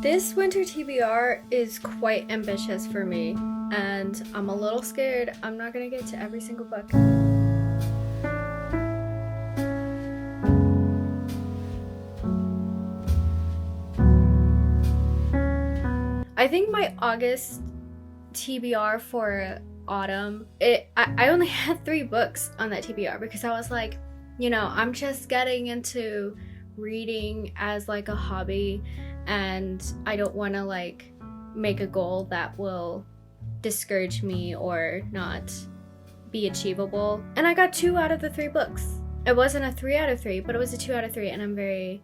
This winter TBR is quite ambitious for me, and I'm a little scared I'm not gonna get to every single book. I think my August TBR for autumn, I only had 3 books on that TBR because I was like, you know, I'm just getting into reading as like a hobby, and I don't want to like make a goal that will discourage me or not be achievable. And I got 2 out of the 3 books. It wasn't a 3 out of 3, but it was a 2 out of 3, and I'm very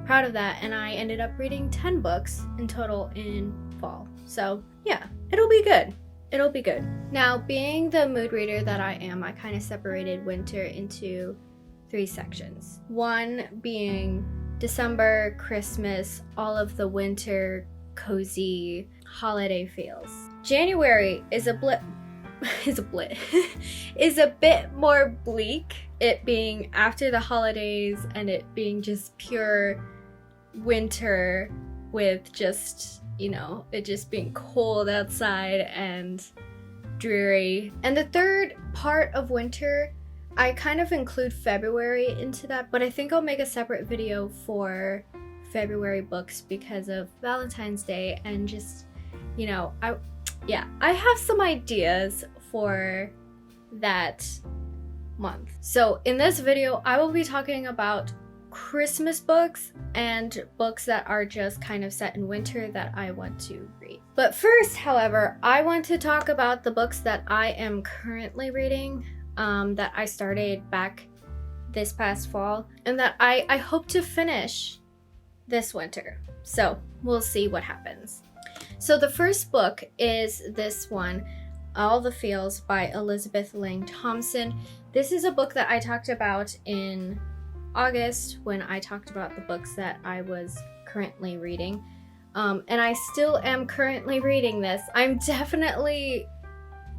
proud of that. And I ended up reading 10 books in total in fall. So yeah, it'll be good. It'll be good. Now, being the mood reader that I am, I kind of separated winter into 3 sections. one being December, Christmas, all of the winter cozy holiday feels. January is a bit more bleak, it being after the holidays and it being just pure winter with just, you know, it just being cold outside and dreary. And the third part of winter, I kind of include February into that, but I think I'll make a separate video for February books because of Valentine's Day and just, you know, I have some ideas for that month. So in this video, I will be talking about Christmas books and books that are just kind of set in winter that I want to read. But first, however, I want to talk about the books that I am currently reading, that I started back this past fall and that I hope to finish this winter. So we'll see what happens. So the first book is this one, All the Feels by Elizabeth Lang Thompson. This is a book that I talked about in August when I talked about the books that I was currently reading. And I still am currently reading this. I'm definitely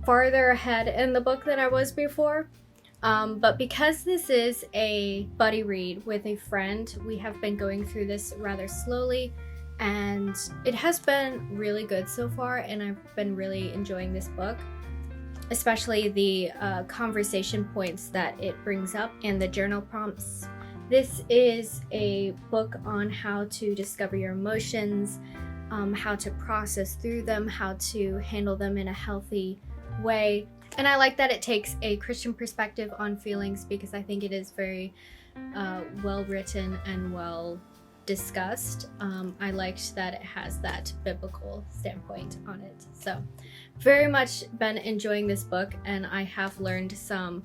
farther ahead in the book than I was before. But because this is a buddy read with a friend, we have been going through this rather slowly, and it has been really good so far, and I've been really enjoying this book, especially the conversation points that it brings up and the journal prompts. This is a book on how to discover your emotions, how to process through them, how to handle them in a healthy way. And I like that it takes a Christian perspective on feelings because I think it is very well written and well discussed. I liked that it has that biblical standpoint on it. So very much been enjoying this book, and I have learned some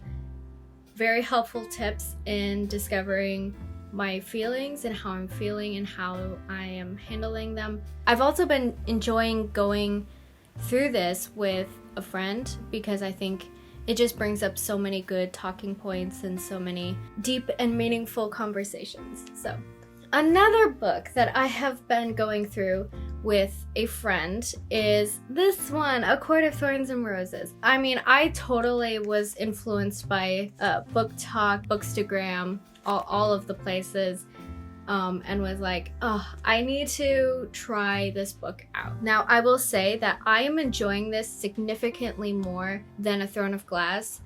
very helpful tips in discovering my feelings and how I'm feeling and how I am handling them. I've also been enjoying going through this with a friend because I think it just brings up so many good talking points and so many deep and meaningful conversations. So another book that I have been going through with a friend is this one, A Court of Thorns and Roses. I mean, I totally was influenced by Book Talk, Bookstagram, all of the places, and was like, oh, I need to try this book out. Now, I will say that I am enjoying this significantly more than A Throne of Glass.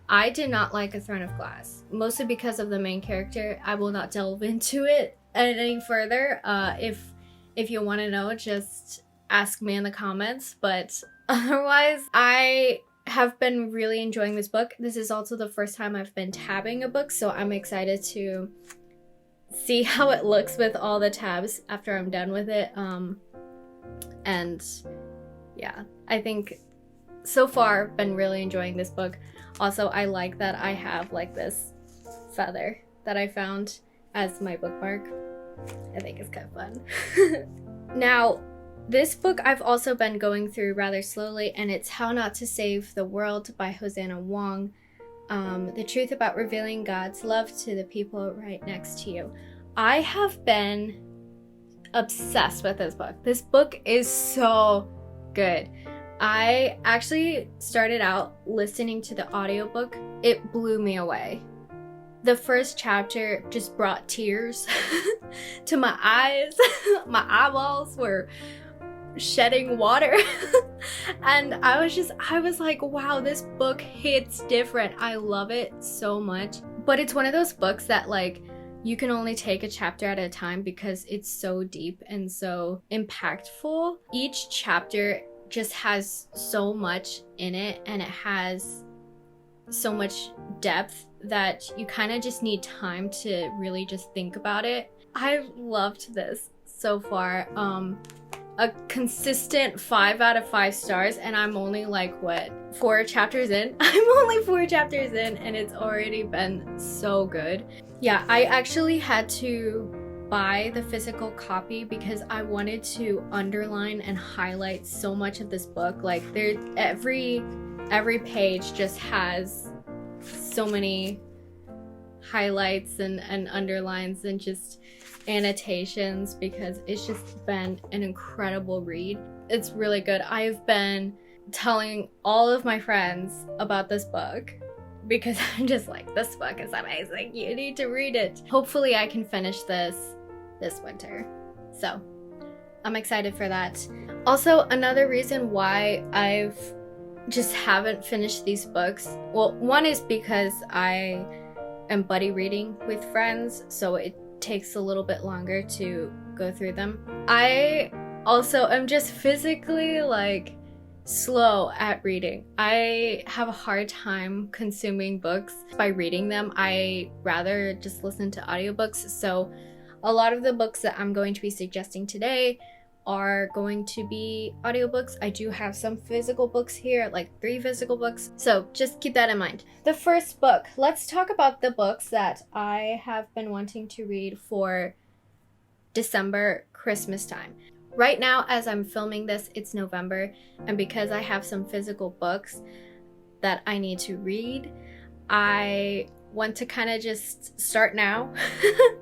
I did not like A Throne of Glass, mostly because of the main character. I will not delve into it any further. If you want to know, just ask me in the comments. But otherwise, I have been really enjoying this book. This is also the first time I've been tabbing a book, so I'm excited to see how it looks with all the tabs after I'm done with it. And yeah, I think so far been really enjoying this book. Also, I like that I have like this feather that I found as my bookmark. I think it's kind of fun. Now, this book I've also been going through rather slowly, and it's How Not to Save the World by Hosanna Wong. The truth about revealing God's love to the people right next to you. I have been obsessed with this book. This book is so good. I actually started out listening to the audiobook. It blew me away. The first chapter just brought tears to my eyes. My eyeballs were shedding water. And I was like, wow, this book hits different. I love it so much. But it's one of those books that like you can only take a chapter at a time because it's so deep and so impactful. Each chapter just has so much in it, and it has so much depth that you kind of just need time to really just think about it. I loved this so far. A consistent 5 out of 5 stars, and I'm only like, what, 4 chapters in? I'm only 4 chapters in, and it's already been so good. Yeah, I actually had to buy the physical copy because I wanted to underline and highlight so much of this book. Like every page just has so many highlights and underlines and just annotations because it's just been an incredible read. It's really good. I've been telling all of my friends about this book because I'm just like, this book is amazing. You need to read it. Hopefully I can finish this winter. So I'm excited for that. Also, another reason why I've just haven't finished these books, well, one is because I am buddy reading with friends, so it takes a little bit longer to go through them. I also am just physically like slow at reading. I have a hard time consuming books by reading them. I rather just listen to audiobooks. So a lot of the books that I'm going to be suggesting today are going to be audiobooks. I do have some physical books here, like 3 physical books. So just keep that in mind. The first book, let's talk about the books that I have been wanting to read for December, Christmas time. Right now, as I'm filming this, it's November, and because I have some physical books that I need to read, I want to kind of just start now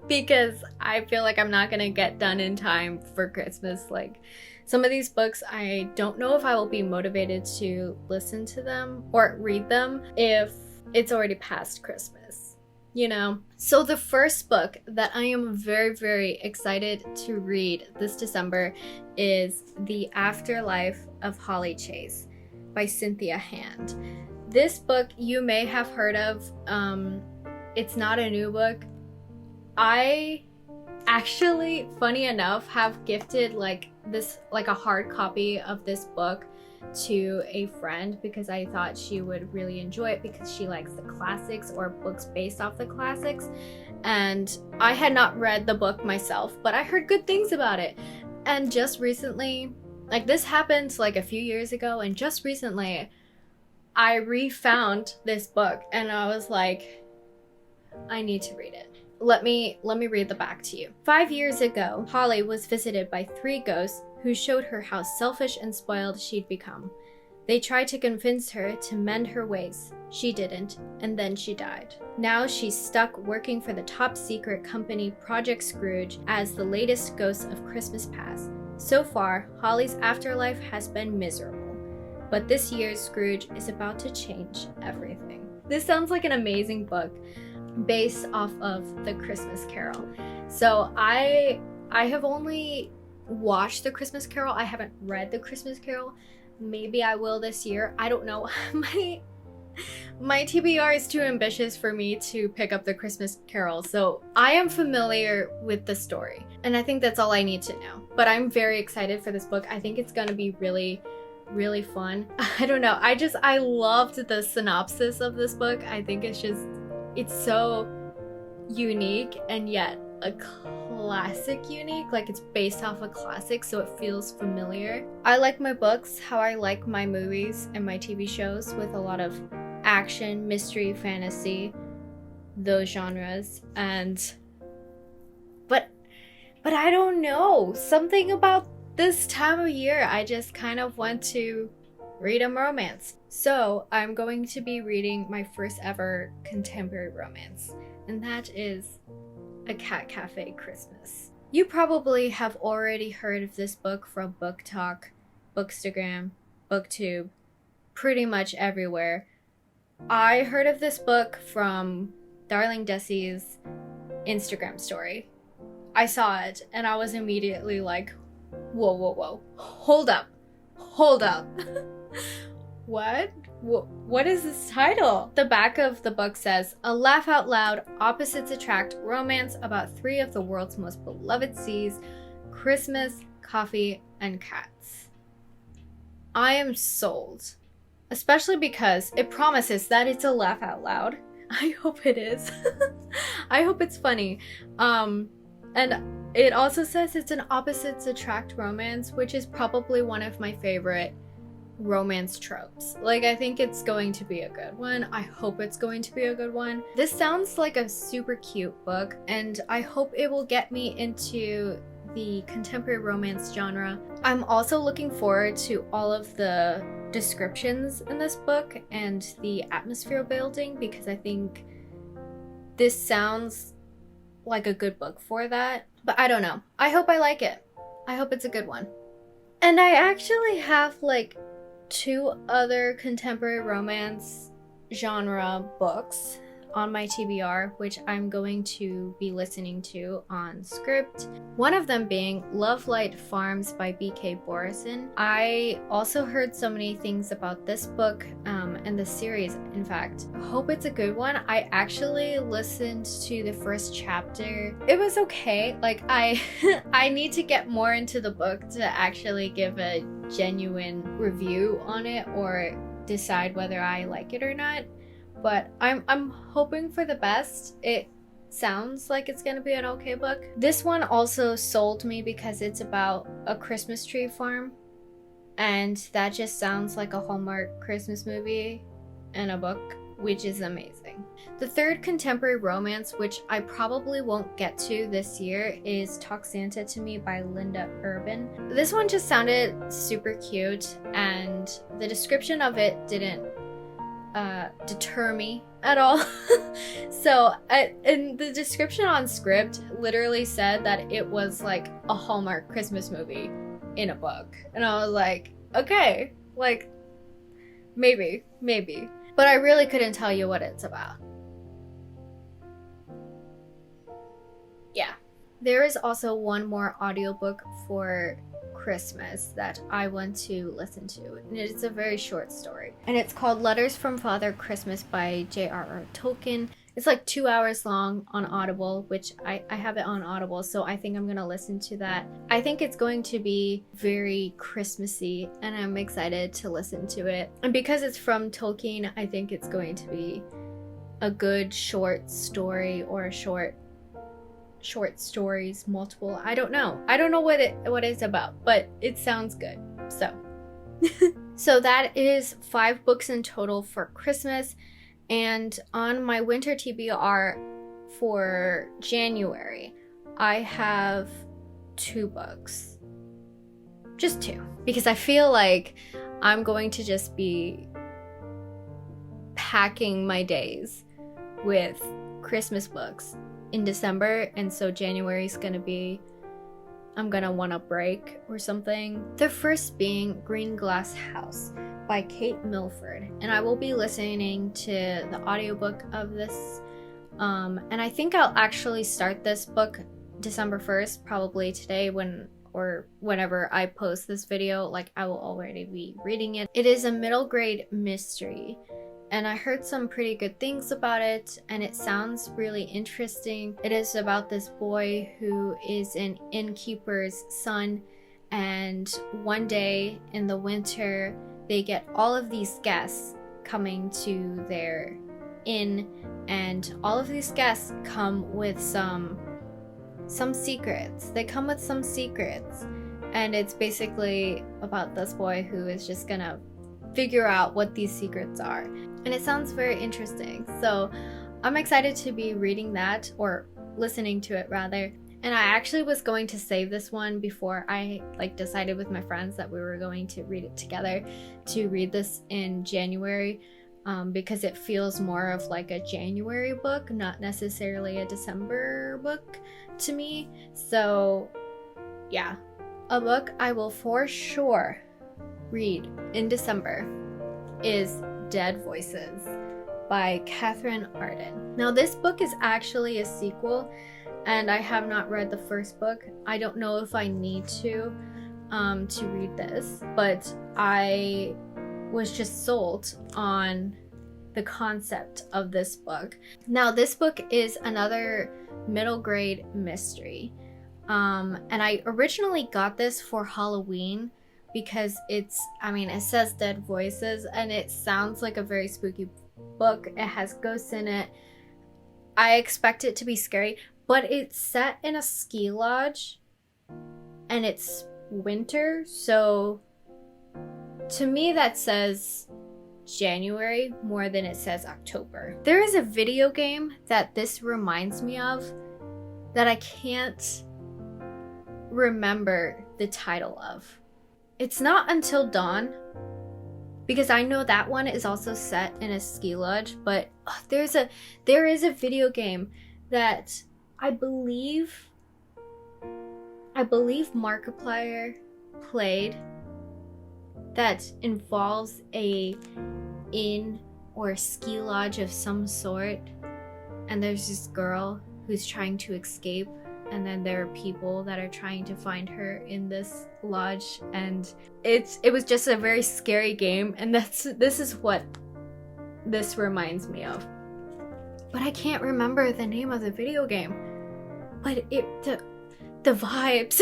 because I feel like I'm not gonna get done in time for Christmas. Like some of these books, I don't know if I will be motivated to listen to them or read them if it's already past Christmas, you know? So the first book that I am very, very excited to read this December is The Afterlife of Holly Chase by Cynthia Hand. This book you may have heard of. It's not a new book. I actually, funny enough, have gifted like a hard copy of this book to a friend because I thought she would really enjoy it because she likes the classics or books based off the classics. And I had not read the book myself, but I heard good things about it. And just recently, like this happened like a few years ago, and just recently I refound this book and I was like, I need to read it. Let me read the back to you. 5 years ago, Holly was visited by 3 ghosts who showed her how selfish and spoiled she'd become. They tried to convince her to mend her ways. She didn't, and then she died. Now she's stuck working for the top secret company Project Scrooge as the latest ghost of Christmas past. So far, Holly's afterlife has been miserable. But this year's Scrooge is about to change everything. This sounds like an amazing book based off of The Christmas Carol. So I have only watched The Christmas Carol. I haven't read The Christmas Carol. Maybe I will this year. I don't know. My TBR is too ambitious for me to pick up The Christmas Carol. So I am familiar with the story, and I think that's all I need to know. But I'm very excited for this book. I think it's gonna be really, really fun. I don't know. I loved the synopsis of this book. I think it's so unique and yet a classic unique. Like it's based off a classic, so it feels familiar. I like my books how I like my movies and my TV shows, with a lot of action, mystery, fantasy, those genres. But I don't know, something about this time of year, I just kind of want to read a romance. So I'm going to be reading my first ever contemporary romance, and that is A Cat Cafe Christmas. You probably have already heard of this book from Book Talk, Bookstagram, BookTube, pretty much everywhere. I heard of this book from Darling Desi's Instagram story. I saw it and I was immediately like, whoa, hold up. What is this title? The back of the book says, a laugh out loud, opposites attract romance about 3 of the world's most beloved seas, Christmas, coffee, and cats. I am sold, especially because it promises that it's a laugh out loud. I hope it is. I hope it's funny. And it also says it's an opposites attract romance, which is probably one of my favorite romance tropes. Like, I think it's going to be a good one. I hope it's going to be a good one. This sounds like a super cute book, and I hope it will get me into the contemporary romance genre. I'm also looking forward to all of the descriptions in this book and the atmosphere building, because I think this sounds like a good book for that. But I don't know. I hope I like it. I hope it's a good one. And I actually have like 2 other contemporary romance genre books on my TBR, which I'm going to be listening to on Script. One of them being Love Light Farms by B.K. Borison. I also heard so many things about this book and the series, in fact. I hope it's a good one. I actually listened to the first chapter. It was okay. Like, I need to get more into the book to actually give a genuine review on it or decide whether I like it or not. But I'm hoping for the best. It sounds like it's gonna be an okay book. This one also sold me because it's about a Christmas tree farm, and that just sounds like a Hallmark Christmas movie and a book, which is amazing. The third contemporary romance, which I probably won't get to this year, is Talk Santa to Me by Linda Urban. This one just sounded super cute, and the description of it didn't deter me at all. So and the description on Script literally said that it was like a Hallmark Christmas movie in a book, and I was like, okay, like maybe, but I really couldn't tell you what it's about. Yeah. There is also one more audiobook for Christmas that I want to listen to, and it's a very short story, and it's called Letters from Father Christmas by J.R.R. Tolkien. It's like 2 hours long on Audible, which I have it on Audible, so I think I'm gonna listen to that. I think it's going to be very Christmassy, and I'm excited to listen to it. And because it's from Tolkien, I think it's going to be a good short story, or a short stories, multiple. I don't know what it's about, but it sounds good. So that is 5 books in total for Christmas. And on my winter TBR for January, I have 2 books. Just 2, because I feel like I'm going to just be packing my days with Christmas books in December, and so January's gonna be, I'm gonna want a break or something. The first being Green Glass House by Kate Milford, and I will be listening to the audiobook of this, and I think I'll actually start this book December 1st, probably today whenever I post this video. Like, I will already be reading it. It is a middle grade mystery, and I heard some pretty good things about it, and it sounds really interesting. It is about this boy who is an innkeeper's son, and one day in the winter, they get all of these guests coming to their inn, and all of these guests come with some secrets. They come with some secrets, and it's basically about this boy who is just gonna figure out what these secrets are. And it sounds very interesting. So I'm excited to be reading that, or listening to it rather. And I actually was going to save this one before I decided with my friends that we were going to read it together, to read this in January, because it feels more of like a January book, not necessarily a December book to me. So yeah, a book I will for sure read in December is Dead Voices by Catherine Arden. Now this book is actually a sequel, and I have not read the first book. I don't know if I need to read this, but I was just sold on the concept of this book. Now this book is another middle grade mystery, and I originally got this for Halloween because it says dead voices and it sounds like a very spooky book. It has ghosts in it. I expect it to be scary, but it's set in a ski lodge and it's winter, so to me that says January more than it says October. There is a video game that this reminds me of that I can't remember the title of. It's not Until Dawn, because I know that one is also set in a ski lodge, but there is a video game that I believe Markiplier played that involves a inn or a ski lodge of some sort, and there's this girl who's trying to escape, and then there are people that are trying to find her in this lodge, and it was just a very scary game, and this is what this reminds me of. But I can't remember the name of the video game. But the vibes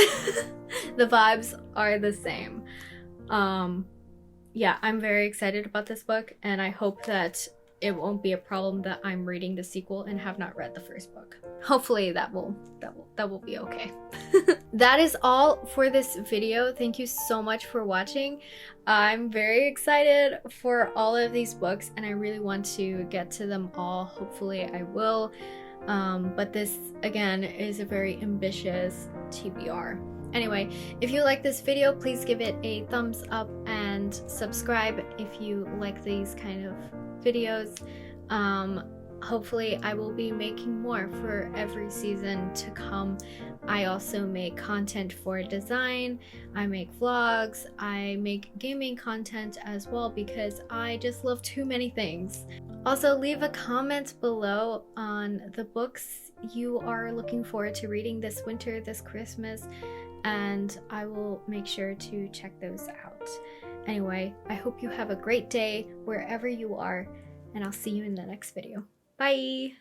the vibes are the same. Yeah, I'm very excited about this book, and I hope that it won't be a problem that I'm reading the sequel and have not read the first book. Hopefully that will be okay. That is all for this video. Thank you so much for watching. I'm very excited for all of these books, and I really want to get to them all. Hopefully I will. But this, again, is a very ambitious TBR. Anyway, if you like this video, please give it a thumbs up and subscribe if you like these kind of videos. Hopefully I will be making more for every season to come. I also make content for design, I make vlogs, I make gaming content as well, because I just love too many things. Also, leave a comment below on the books you are looking forward to reading this winter, this Christmas, and I will make sure to check those out. Anyway, I hope you have a great day wherever you are, and I'll see you in the next video. Bye!